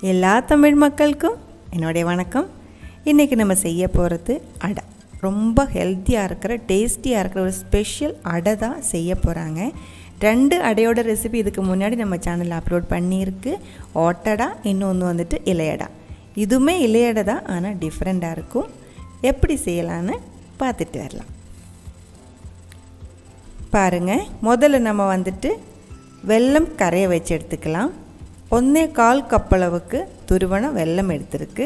எல்லா தமிழ் மக்களுக்கும் என்னுடைய வணக்கம். இன்றைக்கி நம்ம செய்ய போகிறது அடை. ரொம்ப ஹெல்த்தியாக இருக்கிற டேஸ்டியாக இருக்கிற ஒரு ஸ்பெஷல் அடை தான் செய்ய போகிறாங்க. 2 அடையோட ரெசிபி இதுக்கு முன்னாடி நம்ம சேனலில் அப்லோட் பண்ணியிருக்கு. ஓட்டடா, இன்னொன்று வந்துட்டு இலையடா. இதுவுமே இலையடை தான், ஆனால் டிஃப்ரெண்ட்டாக இருக்கும். எப்படி செய்யலான்னு பார்த்துட்டு வரலாம். பாருங்கள், முதல்ல நம்ம வந்துட்டு வெல்லம் கரைய வச்சு எடுத்துக்கலாம். 1/4 கப் அளவுக்கு துருவன வெல்லம் எடுத்துருக்கு.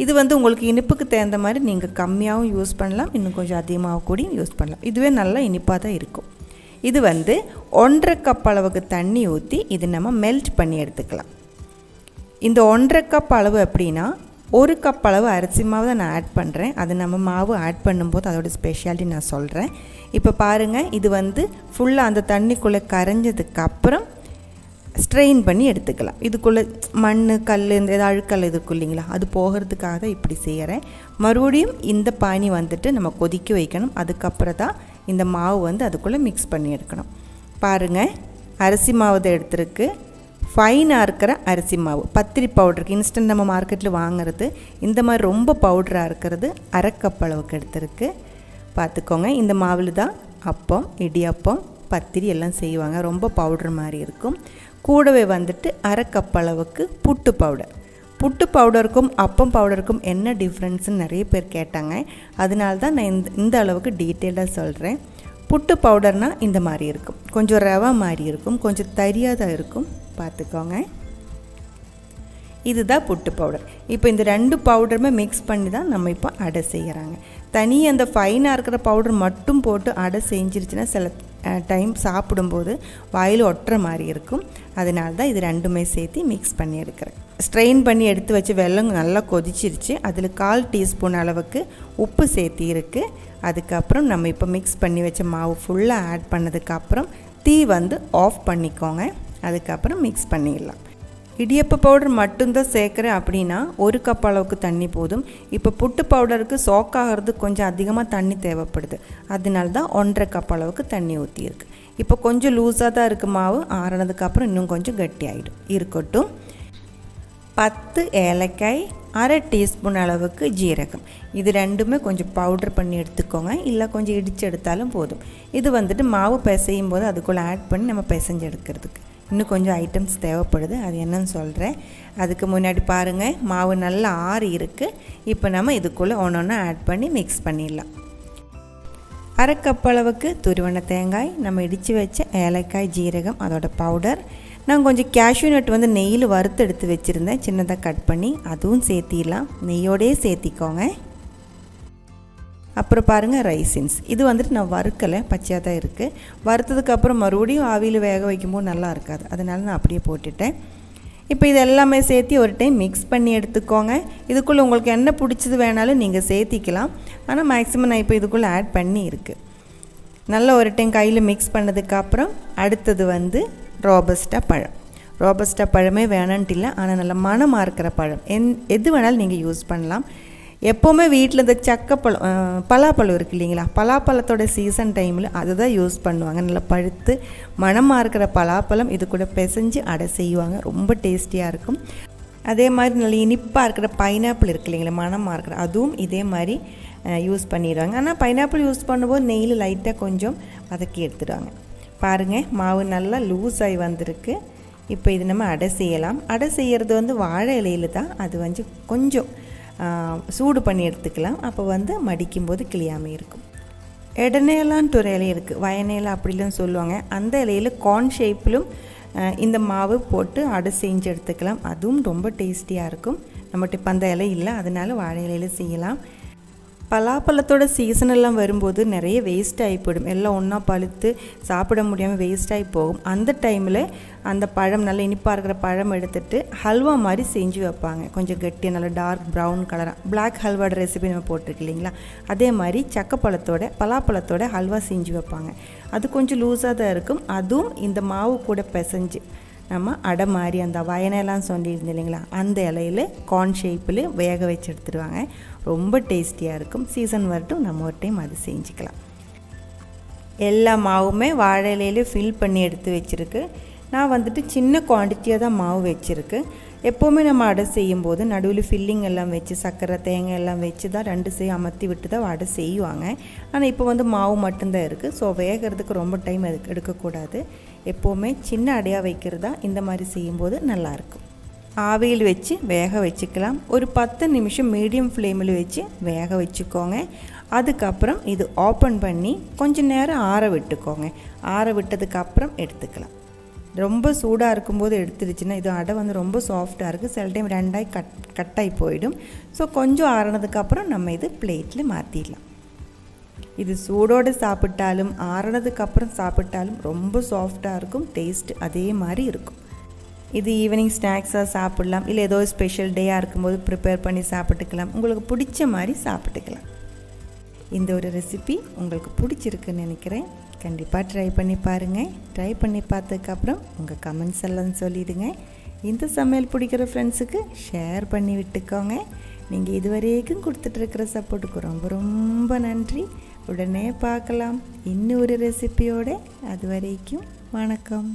இது உங்களுக்கு இனிப்புக்கு தகுந்த மாதிரி நீங்கள் கம்மியாகவும் யூஸ் பண்ணலாம், இன்னும் கொஞ்சம் அதிகமாக கூடியும் யூஸ் பண்ணலாம். இதுவே நல்லா இனிப்பாக தான் இருக்கும். இது 1/2 கப் அளவுக்கு தண்ணி ஊற்றி இது நம்ம மெல்ட் பண்ணி எடுத்துக்கலாம். இந்த 1/2 கப் அளவு அப்படின்னா 1 கப் அளவு அரிசி மாவு தான் நான் ஆட் பண்ணுறேன். அது நம்ம மாவு ஆட் பண்ணும்போது அதோட ஸ்பெஷாலிட்டி நான் சொல்கிறேன். இப்போ பாருங்கள், இது ஃபுல்லாக அந்த தண்ணிக்குள்ளே கரைஞ்சதுக்கப்புறம் ஸ்ட்ரெயின் பண்ணி எடுத்துக்கலாம். இதுக்குள்ளே மண், கல், இந்த ஏதாவது அழுக்கல் இருக்கும் இல்லைங்களா, அது போகிறதுக்காக தான் இப்படி செய்கிறேன். மறுபடியும் இந்த பானி நம்ம கொதிக்க வைக்கணும். அதுக்கப்புறம் தான் இந்த மாவு அதுக்குள்ளே மிக்ஸ் பண்ணி எடுக்கணும். பாருங்கள், அரிசி மாவு தான் எடுத்துருக்கு. ஃபைனாக இருக்கிற அரிசி மாவு, பத்திரி பவுடருக்கு இன்ஸ்டன்ட் நம்ம மார்க்கெட்டில் வாங்குறது. இந்த மாதிரி ரொம்ப பவுடராக இருக்கிறது 1/2 கப் அளவுக்கு எடுத்துருக்கு. பார்த்துக்கோங்க, இந்த மாவில் தான் அப்பம், இடியப்பம், பத்திரி எல்லாம் செய்வாங்க. ரொம்ப பவுடர் மாதிரி இருக்கும். கூடவே 1/2 கப் அளவுக்கு புட்டு பவுடர். புட்டு பவுடருக்கும் அப்பம் பவுடருக்கும் என்ன டிஃப்ரென்ஸ்னு நிறைய பேர் கேட்டாங்க. அதனால தான் நான் இந்த அளவுக்கு டீட்டெயிலாக சொல்கிறேன். புட்டு பவுடர்னால் இந்த மாதிரி இருக்கும், கொஞ்சம் ரவை மாதிரி இருக்கும், கொஞ்சம் தரியாக தான் இருக்கும். பார்த்துக்கோங்க, இதுதான் புட்டு பவுடர். இப்போ இந்த 2 பவுடருமே மிக்ஸ் பண்ணி தான் நம்ம இப்போ அடை செய்கிறாங்க. தனி அந்த ஃபைனாக இருக்கிற பவுடர் மட்டும் போட்டு அடை செஞ்சிருச்சுன்னா சில டைம் சாப்பிடும்போது வாயில் ஒட்டுற மாதிரி இருக்கும். அதனால தான் இது 2மே சேர்த்து மிக்ஸ் பண்ணி எடுக்கிறேன். ஸ்ட்ரெயின் பண்ணி எடுத்து வச்சு வெல்லம் நல்லா கொதிச்சிருச்சு. அதில் 1/4 டீஸ்பூன் அளவுக்கு உப்பு சேர்த்தி இருக்குது. அதுக்கப்புறம் நம்ம இப்போ மிக்ஸ் பண்ணி வச்ச மாவு ஃபுல்லாக ஆட் பண்ணதுக்கப்புறம் தீ ஆஃப் பண்ணிக்கோங்க. அதுக்கப்புறம் மிக்ஸ் பண்ணிடலாம். இடியப்ப பவுடர் மட்டும்தான் சேர்க்குறேன் அப்படின்னா 1 கப் அளவுக்கு தண்ணி போதும். இப்போ புட்டு பவுடருக்கு சோக் ஆகிறதுக்கு கொஞ்சம் அதிகமாக தண்ணி தேவைப்படுது. அதனால தான் 1/2 கப் அளவுக்கு தண்ணி ஊற்றியிருக்கு. இப்போ கொஞ்சம் லூஸாக தான் இருக்குது மாவு. ஆறினதுக்கப்புறம் இன்னும் கொஞ்சம் கட்டியாகிடும். இருக்கட்டும். 10 ஏலக்காய், 1/2 டீஸ்பூன் அளவுக்கு ஜீரகம், இது 2மே கொஞ்சம் பவுடர் பண்ணி எடுத்துக்கோங்க. இல்லை கொஞ்சம் இடித்து எடுத்தாலும் போதும். இது மாவு பிசையும் போது அதுக்குள்ளே ஆட் பண்ணி நம்ம பிசைஞ்சு எடுக்கிறதுக்கு இன்னும் கொஞ்சம் ஐட்டம்ஸ் தேவைப்படுது. அது என்னன்னு சொல்கிறேன். அதுக்கு முன்னாடி பாருங்கள், மாவு நல்லா ஆறி இருக்குது. இப்போ நம்ம இதுக்குள்ளே ஒன்றா ஆட் பண்ணி மிக்ஸ் பண்ணிடலாம். 1/2 கப் அளவுக்கு துருவன தேங்காய், நம்ம இடித்து வச்ச ஏலக்காய், ஜீரகம், அதோட பவுடர். நான் கொஞ்சம் கேஷ்யூ நட் நெய்யில் வறுத்து எடுத்து வச்சுருந்தேன், சின்னதாக கட் பண்ணி அதுவும் சேர்த்திடலாம். நெய்யோடையே சேர்த்திக்கோங்க. அப்புறம் பாருங்கள், ரைசின்ஸ். இது நான் வறுக்கலை, பச்சையாக தான் இருக்குது. வறுத்ததுக்கப்புறம் மறுபடியும் ஆவியில் வேக வைக்கும்போது நல்லா இருக்காது, அதனால நான் அப்படியே போட்டுட்டேன். இப்போ இது எல்லாமே சேர்த்து ஒரு டைம் மிக்ஸ் பண்ணி எடுத்துக்கோங்க. இதுக்குள்ளே உங்களுக்கு என்ன பிடிச்சது வேணாலும் நீங்கள் சேர்த்திக்கலாம். ஆனால் மேக்ஸிமம் நான் இப்போ இதுக்குள்ளே ஆட் பண்ணி இருக்குது. நல்லா ஒரு டைம் கையில் மிக்ஸ் பண்ணதுக்கப்புறம் அடுத்தது ரோபஸ்டா பழம். ரோபஸ்டா பழமே வேணான்ட்டு இல்லை, ஆனால் நல்ல மணமாக இருக்கிற பழம் எது வேணாலும் நீங்கள் யூஸ் பண்ணலாம். எப்போவுமே வீட்டில் இந்த சக்கப்பழம், பலாப்பழம் இருக்குது இல்லைங்களா, பலாப்பழத்தோட சீசன் டைமில் அதுதான் யூஸ் பண்ணுவாங்க. நல்லா பழுத்து மணமாக இருக்கிற பலாப்பழம் இது கூட பிசைஞ்சு அடை செய்வாங்க. ரொம்ப டேஸ்டியாக இருக்கும். அதே மாதிரி நல்ல இனிப்பாக இருக்கிற பைனாப்பிள் இருக்குது இல்லைங்களா, மணமாக இருக்கிற அதுவும் இதே மாதிரி யூஸ் பண்ணிடுவாங்க. ஆனால் பைனாப்பிள் யூஸ் பண்ணும்போது நெய்யில் லைட்டாக கொஞ்சம் வதக்கி எடுத்துடுவாங்க. பாருங்கள், மாவு நல்லா லூஸ் ஆகி வந்திருக்கு. இப்போ இது நம்ம அடை செய்யலாம். அடை செய்கிறது வாழை இலையில் தான். அது கொஞ்சம் சூடு பண்ணி எடுத்துக்கலாம். அப்போ மடிக்கும்போது கிளியாமல் இருக்கும். இடநேலான்ட்டு ஒரு இலை இருக்குது, வயநேலா அப்படிலாம் சொல்லுவாங்க. அந்த இலையில் கார்ன் ஷேப்பிலும் இந்த மாவு போட்டு அடை செஞ்சு எடுத்துக்கலாம். அதுவும் ரொம்ப டேஸ்டியாக இருக்கும். நம்மகிட்ட இப்போ அந்த இலை இல்லை, அதனால வாழை இலையில் செய்யலாம். பலாப்பழத்தோட சீசன் எல்லாம் வரும்போது நிறைய வேஸ்ட் ஆகி போயிடும். எல்லாம் ஒன்றா பழுத்து சாப்பிட முடியாமல் வேஸ்ட் ஆகி போகும். அந்த டைமில் அந்த பழம் நல்ல இனிப்பாக இருக்கிற பழம் எடுத்துகிட்டு ஹல்வா மாதிரி செஞ்சு வைப்பாங்க. கொஞ்சம் கட்டியாக நல்ல டார்க் ப்ரௌன் கலராக பிளாக் ஹல்வாட ரெசிபி நம்ம போட்டிருக்கு இல்லைங்களா, அதே மாதிரி பலாப்பழத்தோட ஹல்வா செஞ்சு வைப்பாங்க. அது கொஞ்சம் லூஸாக தான் இருக்கும். அதுவும் இந்த மாவு கூட பிசைஞ்சு நம்ம அடை மாதிரி அந்த வயனெல்லாம் சொல்லியிருந்தேன் இல்லைங்களா, அந்த இலையில் கார்ன் ஷேப்பில் வேக வச்சு எடுத்துடுவாங்க. ரொம்ப டேஸ்டியாக இருக்கும். சீசன் வரட்டும், நம்ம ஒரு டைம் அது செஞ்சுக்கலாம். எல்லா மாவுமே வாழை இலையிலே ஃபில் பண்ணி எடுத்து வச்சுருக்கு. நான் சின்ன குவான்டிட்டியாக தான் மாவு வச்சுருக்கு. எப்போவுமே நம்ம அடை செய்யும்போது நடுவில் ஃபில்லிங் எல்லாம் வச்சு சர்க்கரை தேங்காய் எல்லாம் வச்சு தான் 2 சைடு அமர்த்தி விட்டு தான் அடை செய்வாங்க. ஆனால் இப்போ வந்து மாவு மட்டும்தான் இருக்குது. ஸோ வேகிறதுக்கு ரொம்ப டைம் எடுக்கக்கூடாது. எப்போவுமே சின்ன அடையாக வைக்கிறதா இந்த மாதிரி செய்யும்போது நல்லாயிருக்கும். ஆவியில் வச்சு வேக வச்சுக்கலாம். ஒரு 10 நிமிஷம் மீடியம் ஃப்ளேமில் வச்சு வேக வச்சுக்கோங்க. அதுக்கப்புறம் இது ஓப்பன் பண்ணி கொஞ்சம் நேரம் ஆற விட்டுக்கோங்க. ஆற விட்டதுக்கப்புறம் எடுத்துக்கலாம். ரொம்ப சூடாக இருக்கும்போது எடுத்துருச்சுன்னா இது அடை வந்து ரொம்ப சாஃப்டாக இருக்குது. சில டைம் ரெண்டாய் கட்டாகி போயிடும். ஸோ கொஞ்சம் ஆறினதுக்கப்புறம் நம்ம இது பிளேட்டில் மாற்றிடலாம். இது சூடோடு சாப்பிட்டாலும் ஆறினதுக்கப்புறம் சாப்பிட்டாலும் ரொம்ப சாஃப்டாக இருக்கும். டேஸ்ட் அதே மாதிரி இருக்கும். இது ஈவினிங் ஸ்நாக்ஸாக சாப்பிட்லாம். இல்லை ஏதோ ஸ்பெஷல் டேயாக இருக்கும்போது ப்ரிப்பேர் பண்ணி சாப்பிட்டுக்கலாம். உங்களுக்கு பிடிச்ச மாதிரி சாப்பிட்டுக்கலாம். இந்த ஒரு ரெசிபி உங்களுக்கு பிடிச்சிருக்குன்னு நினைக்கிறேன். கண்டிப்பாக ட்ரை பண்ணி பாருங்கள். ட்ரை பண்ணி பார்த்ததுக்கப்புறம் உங்கள் கமெண்ட்ஸ் எல்லாம் சொல்லிவிடுங்க. இந்த சமையல் பிடிக்கிற ஃப்ரெண்ட்ஸுக்கு ஷேர் பண்ணி விட்டுக்கோங்க. நீங்கள் இதுவரைக்கும் கொடுத்துட்ருக்கிற சப்போர்ட்டுக்கு ரொம்ப ரொம்ப நன்றி. உடனே பார்க்கலாம் இன்னும் ஒரு ரெசிபியோடு. அது வரைக்கும் வணக்கம்.